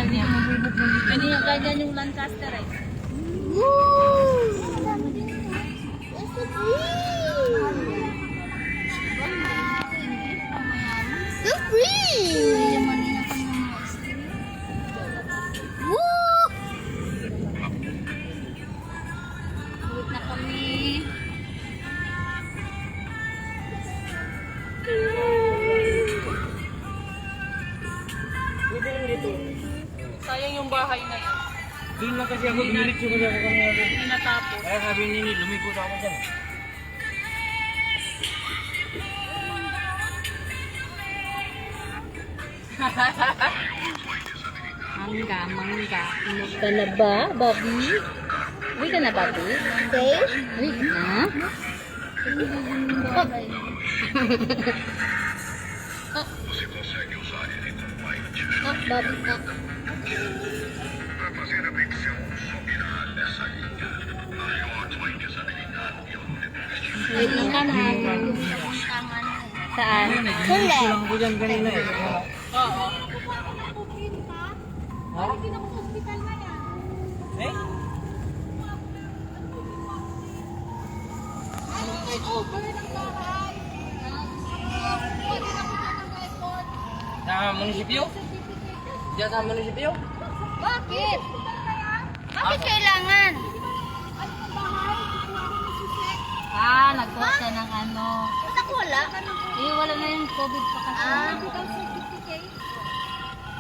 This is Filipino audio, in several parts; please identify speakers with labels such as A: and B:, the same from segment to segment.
A: yan. Pwede yung ganyan yung Lancaster eh.
B: So free! Woo! Ulit na kami.
A: Sayang yung bahay na yan.
C: Doon lang kasi ako, dumiritso kasi ako kanina doon.
A: Hindi natapos.
C: Kaya sabi ni lumikot ako dyan.
B: Mangga.
A: Uwi ka na ba, Bobby? Uwi ka na, Bobby?
B: Okay?
A: Uwi ka na?
B: Bobby na.
A: Wait lang ka na. Saan?
C: Dumiritso lang ako dyan kanina eh.
A: Oo.
C: Ha? Eh? Sa munisipyo? Diyan sa munisipyo?
B: Bakit? Bakit kailangan?
A: Nagkuha ka ng ano.
B: Ba't wala?
A: Wala na yung COVID pa kasi.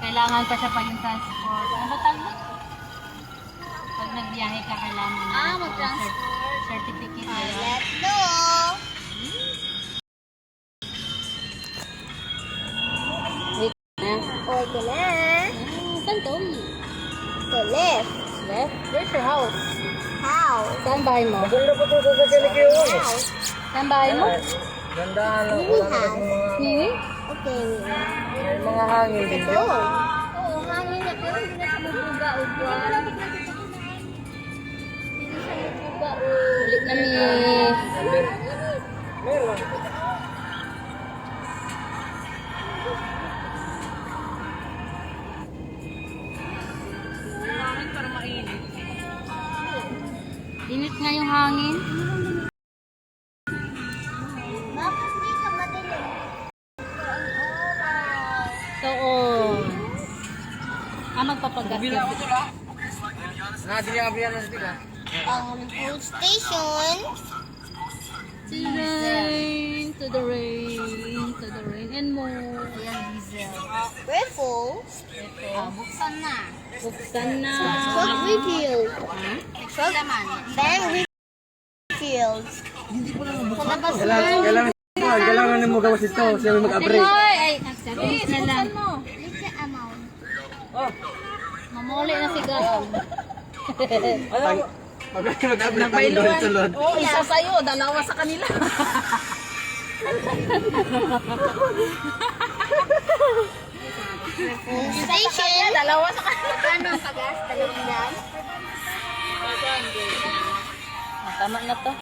A: Kailangan pa siya pa yung transport. Ano ba tawag mo? Pag nagbiyahe ka, kailangan
B: mag-transport.
A: certificate.
B: Let's go!
A: Wait na.
B: Okay na.
A: Saan to?
B: So left.
A: Left? Where's your house?
B: How?
A: Saan bahay mo?
C: Maganda pa ito sa Kalikyo eh.
A: Saan bahay mo?
C: Gandaan lang. Wala na kasi mga,
A: Mimi?
B: Okay.
C: may mga hangin din
B: Ito.
C: dyan.
B: Oo, hangin na pero hindi na siya mabuga-uga. Hindi siya mabuga-uga.
A: Ulit na ni...
C: Meron.
A: Para mainit. Init nga yung hangin.
B: Bakit hindi ka madilim?
A: So, magpapagat
C: Bila
A: ka.
C: ako ito lang. Nadili ang biyan na sila.
B: Food station.
A: To the rain, to the rain, to the rain, and more.
B: Ayan, diesel. Purple. Buksan na.
A: Buksan na.
B: Truck refilled.
A: Truck naman.
B: Bank refilled. Sa labas na.
C: Kailangan mo gawas ito. Siya may mag-abreak.
A: Hoy! Ay, nagsabihin na lang.
B: Little amount.
C: Oh,
A: Mamuli na si Gas.
C: alam mo. Mag-abreak tayo doon.
A: Oo, isa sa'yo. Dalawa sa kanila.
B: Food station.
A: Dalawa sa kanila.
B: Kano ang kagas? 200?
A: Tama na to.